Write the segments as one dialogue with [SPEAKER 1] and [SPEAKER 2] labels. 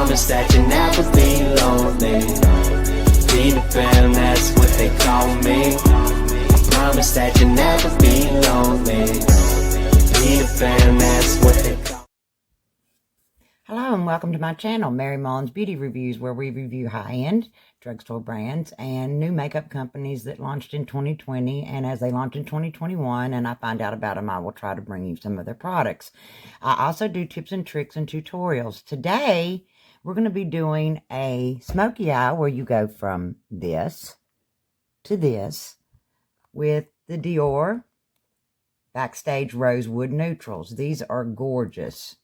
[SPEAKER 1] Promise that you'll never be lonely. Be the fam, that's what they call me. Promise that you'll never be lonely. Be the fam, that's what they call me.
[SPEAKER 2] Hello and welcome to my channel, Mary Mullins Beauty Reviews, where we review high-end drugstore brands and new makeup companies that launched in 2020. And as they launch in 2021 and I find out about them, I will try to bring you some of their products. I also do tips and tricks and tutorials. Today, we're going to be doing a smoky eye where you go from this to this with the Dior Backstage Rosewood Neutrals. These are gorgeous.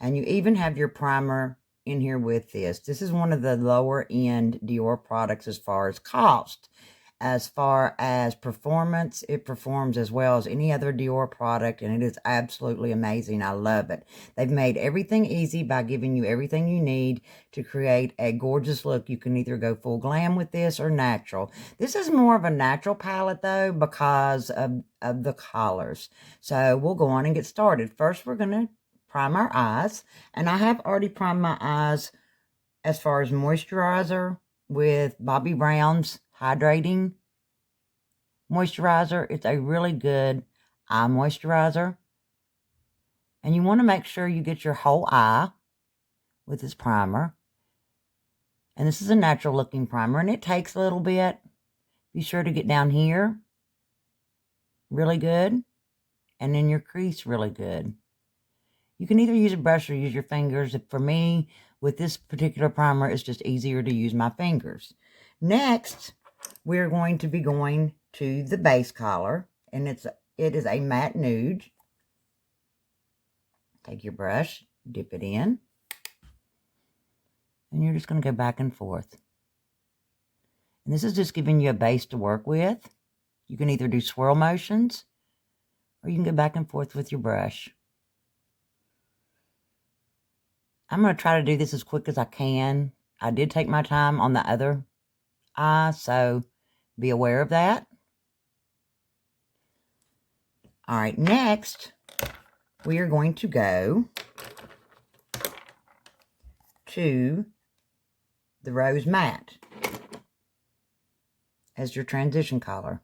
[SPEAKER 2] And you even have your primer in here with this. This is one of the lower end Dior products as far as cost. As far as performance, it performs as well as any other Dior product, and it is absolutely amazing. I love it. They've made everything easy by giving you everything you need to create a gorgeous look. You can either go full glam with this or natural. This is more of a natural palette, though, because of the colors. So we'll go on and get started. First, we're going to prime our eyes, and I have already primed my eyes as far as moisturizer with Bobbi Brown's Hydrating Moisturizer. It's a really good eye moisturizer, and you want to make sure you get your whole eye with this primer. And this is a natural looking primer, and it takes a little bit. Be sure to get down here really good, and in your crease really good. You can either use a brush or use your fingers. For me, with this particular primer, it's just easier to use my fingers. Next, we're going to be going to the base color, and it is a matte nude. Take your brush, dip it in, and you're just going to go back and forth. And this is just giving you a base to work with. You can either do swirl motions, or you can go back and forth with your brush. I'm going to try to do this as quick as I can. I did take my time on the other eye, so be aware of that. All right, next, we are going to go to the Rose Matte as your transition color.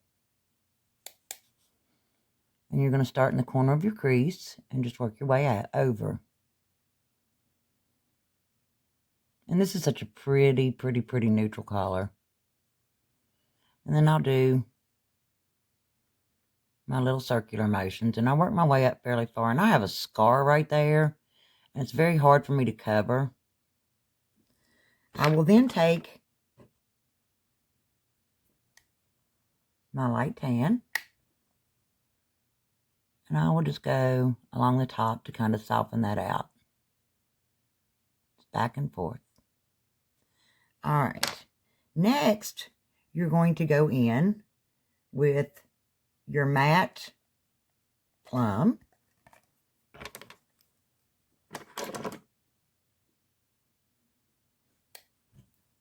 [SPEAKER 2] And you're going to start in the corner of your crease and just work your way out over. And this is such a pretty neutral color. And then I'll do my little circular motions. And I work my way up fairly far. And I have a scar right there. And it's very hard for me to cover. I will then take my light tan. And I will just go along the top to kind of soften that out. Back and forth. All right, next, you're going to go in with your matte plum.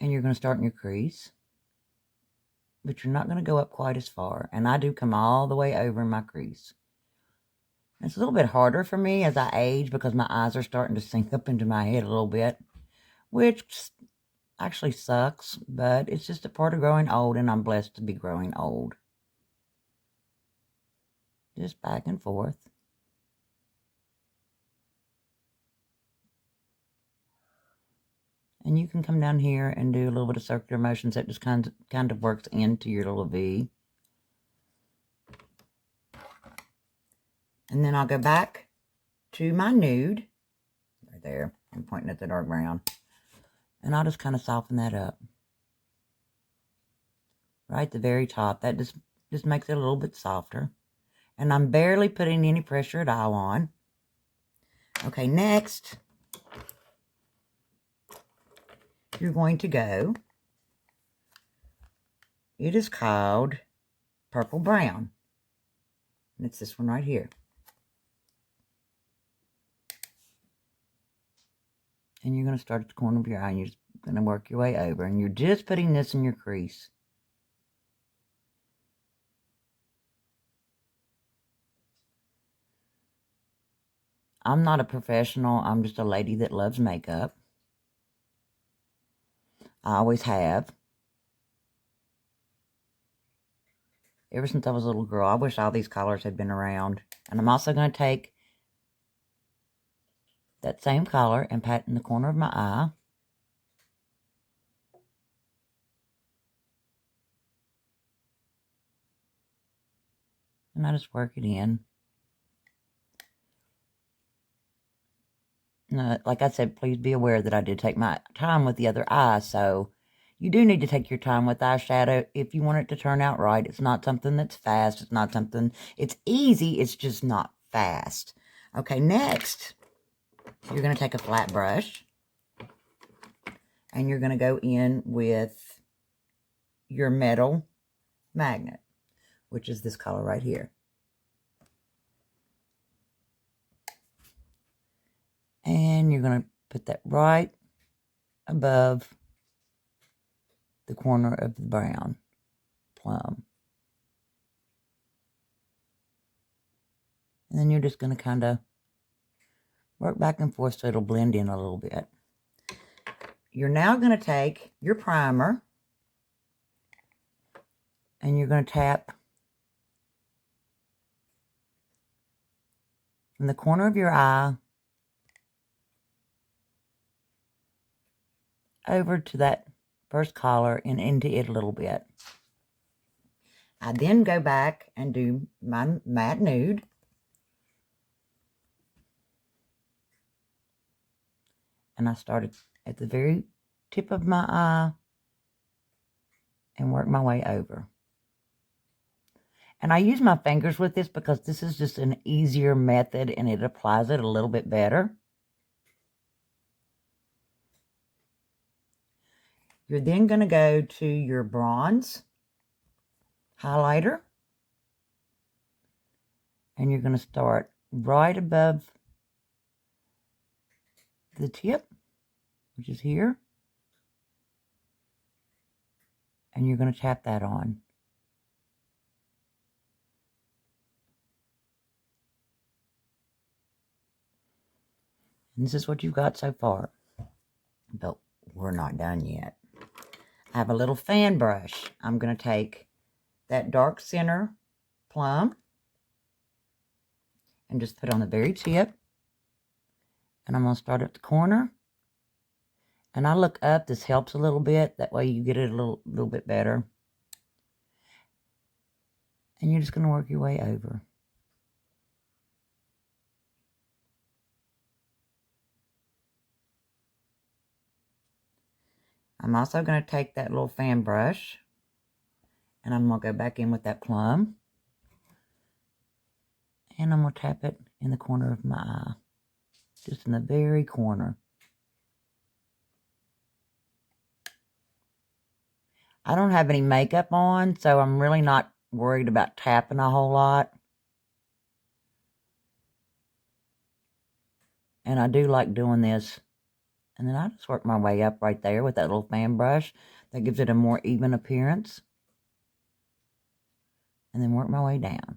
[SPEAKER 2] And you're going to start in your crease. But you're not going to go up quite as far. And I do come all the way over in my crease. It's a little bit harder for me as I age because my eyes are starting to sink up into my head a little bit, which actually sucks, but it's just a part of growing old, and I'm blessed to be growing old. Just back and forth. And you can come down here and do a little bit of circular motions. That just kind of works into your little V. And then I'll go back to my nude. Right there. I'm pointing at the dark brown. And I'll just kind of soften that up. Right at the very top. That just makes it a little bit softer. And I'm barely putting any pressure at all on. Okay, next, you're going to go. It is called Purple Brown. And it's this one right here. And you're going to start at the corner of your eye, and you're just going to work your way over. And you're just putting this in your crease. I'm not a professional. I'm just a lady that loves makeup. I always have. Ever since I was a little girl. I wish all these colors had been around. And I'm also going to take that same color and pat in the corner of my eye. And I just work it in. Now, like I said, please be aware that I did take my time with the other eye. So you do need to take your time with eyeshadow if you want it to turn out right. It's not something that's fast. It's not something, it's easy. It's just not fast. Okay, next, you're going to take a flat brush. And you're going to go in with your metal magnet, which is this color right here. And you're going to put that right above the corner of the brown plum. And then you're just going to kind of work back and forth so it'll blend in a little bit. You're now going to take your primer and you're going to tap from the corner of your eye over to that first collar and into it a little bit. I then go back and do my matte nude. And I started at the very tip of my eye and work my way over. And I use my fingers with this because this is just an easier method and it applies it a little bit better. You're then going to go to your bronze highlighter. And you're going to start right above the tip, which is here. And you're going to tap that on. And this is what you've got so far. But we're not done yet. I have a little fan brush. I'm going to take that dark center plum and just put on the very tip. And I'm going to start at the corner. And I look up. This helps a little bit. That way you get it a little bit better. And you're just going to work your way over. I'm also going to take that little fan brush. And I'm going to go back in with that plum. And I'm going to tap it in the corner of my eye. Just in the very corner. I don't have any makeup on, so I'm really not worried about tapping a whole lot. And I do like doing this. And then I just work my way up right there with that little fan brush. That gives it a more even appearance. And then work my way down.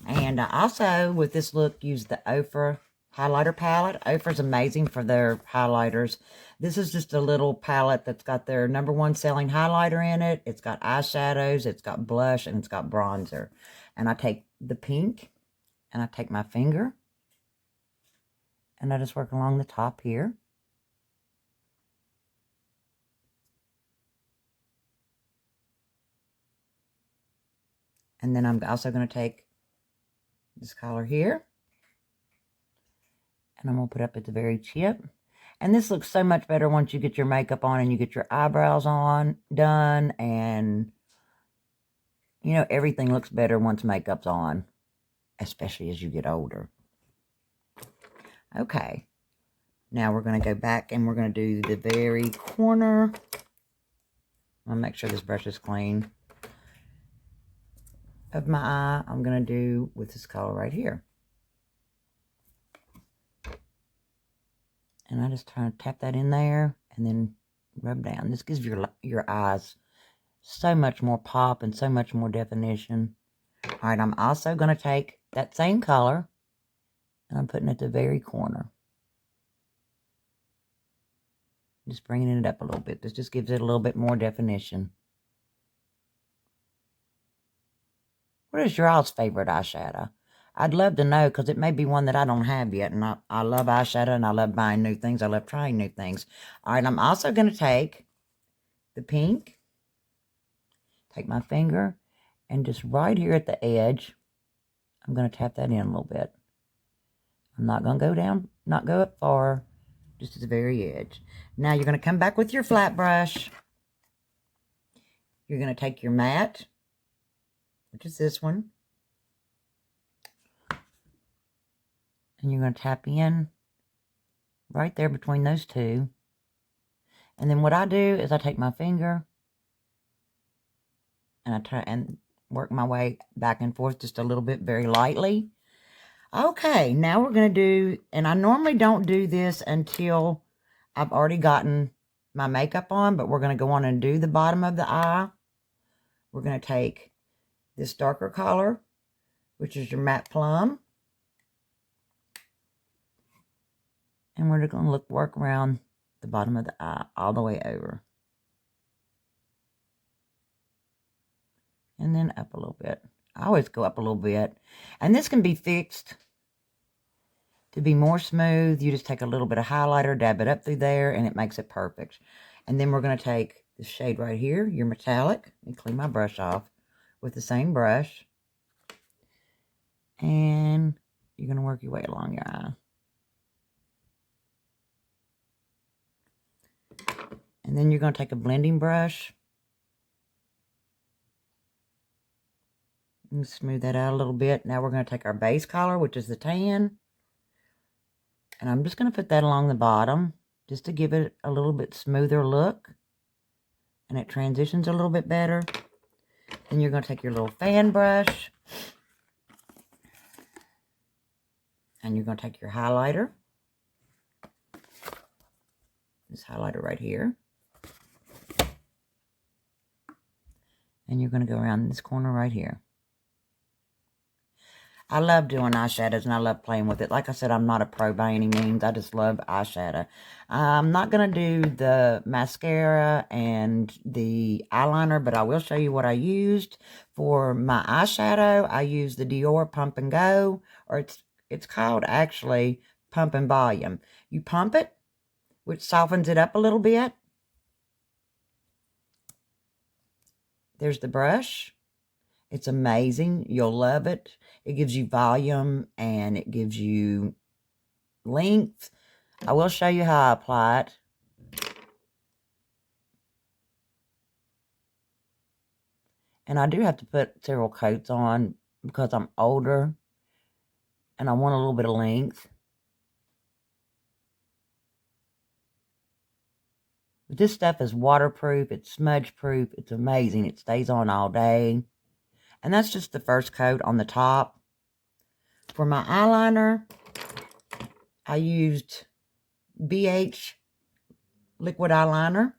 [SPEAKER 2] And I also, with this look, use the Ofra highlighter palette. Ofra's amazing for their highlighters. This is just a little palette that's got their #1 selling highlighter in it. It's got eyeshadows, it's got blush, and it's got bronzer. And I take the pink, and I take my finger, and I just work along the top here. And then I'm also going to take this color here. And I'm going to put up at the very tip. And this looks so much better once you get your makeup on and you get your eyebrows done. And, you know, everything looks better once makeup's on. Especially as you get older. Okay. Now we're going to go back and we're going to do the very corner. I'm going to make sure this brush is clean. Of my eye, I'm going to do with this color right here. And I just try to tap that in there and then rub down. This gives your eyes so much more pop and so much more definition. All right, I'm also going to take that same color, and I'm putting it at the very corner. Just bringing it up a little bit. This just gives it a little bit more definition. What is your all's favorite eyeshadow? I'd love to know, because it may be one that I don't have yet. And I love eyeshadow, and I love buying new things. I love trying new things. All right, I'm also going to take the pink. Take my finger, and just right here at the edge, I'm going to tap that in a little bit. I'm not going to go down, not go up far, just at the very edge. Now you're going to come back with your flat brush. You're going to take your matte, which is this one, and you're going to tap in right there between those two. And then what I do is I take my finger and I try and work my way back and forth just a little bit, very lightly. Okay, now we're going to do, and I normally don't do this until I've already gotten my makeup on, but we're going to go on and do the bottom of the eye. We're going to take this darker color, which is your matte plum, and we're going to work around the bottom of the eye all the way over. And then up a little bit. I always go up a little bit. And this can be fixed to be more smooth. You just take a little bit of highlighter, dab it up through there, and it makes it perfect. And then we're going to take this shade right here, your metallic. Let me clean my brush off with the same brush. And you're going to work your way along your eye. And then you're going to take a blending brush and smooth that out a little bit. Now we're going to take our base color, which is the tan. And I'm just going to put that along the bottom just to give it a little bit smoother look. And it transitions a little bit better. Then you're going to take your little fan brush. And you're going to take your highlighter. This highlighter right here. And you're going to go around this corner right here. I love doing eyeshadows, and I love playing with it. Like I said, I'm not a pro by any means. I just love eyeshadow. I'm not going to do the mascara and the eyeliner, but I will show you what I used. For my eyeshadow, I used the Dior Pump and Go, or it's called actually Pump and Volume. You pump it, which softens it up a little bit. There's the brush. It's amazing. You'll love it. It gives you volume and it gives you length. I will show you how I apply it. And I do have to put several coats on because I'm older and I want a little bit of length. But this stuff is waterproof. It's smudge proof. It's amazing. It stays on all day. And that's just the first coat on the top. For my eyeliner, I used BH liquid eyeliner.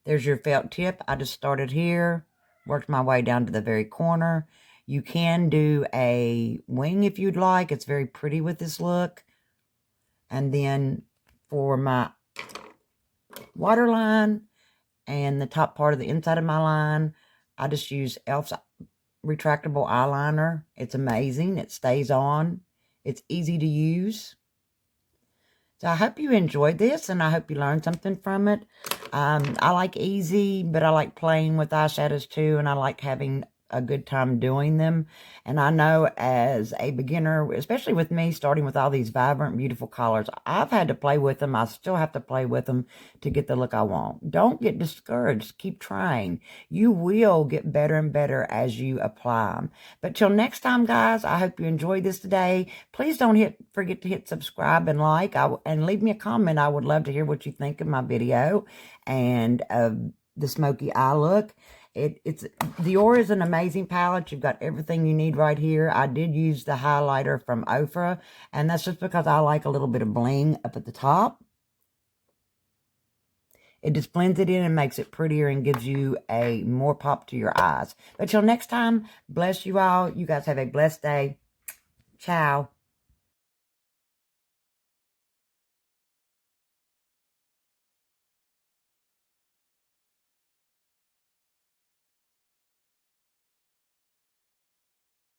[SPEAKER 2] There's your felt tip. I just started here, worked my way down to the very corner. You can do a wing if you'd like. It's very pretty with this look. And then for my waterline and the top part of the inside of my line, I just use e.l.f.'s retractable eyeliner. It's amazing. It stays on. It's easy to use. So I hope you enjoyed this, and I hope you learned something from it. I like easy, but I like playing with eyeshadows too, and I like having a good time doing them. And I know as a beginner, especially with me starting with all these vibrant, beautiful colors, I've had to play with them. I still have to play with them to get the look I want. Don't get discouraged. Keep trying. You will get better and better as you apply them. But till next time, guys, I hope you enjoyed this today. Please don't forget to hit subscribe and like, and leave me a comment. I would love to hear what you think of my video and the smoky eye look. Dior is an amazing palette. You've got everything you need right here. I did use the highlighter from Ofra, and that's just because I like a little bit of bling up at the top. It just blends it in and makes it prettier and gives you a more pop to your eyes. But till next time, bless you all. You guys have a blessed day. Ciao.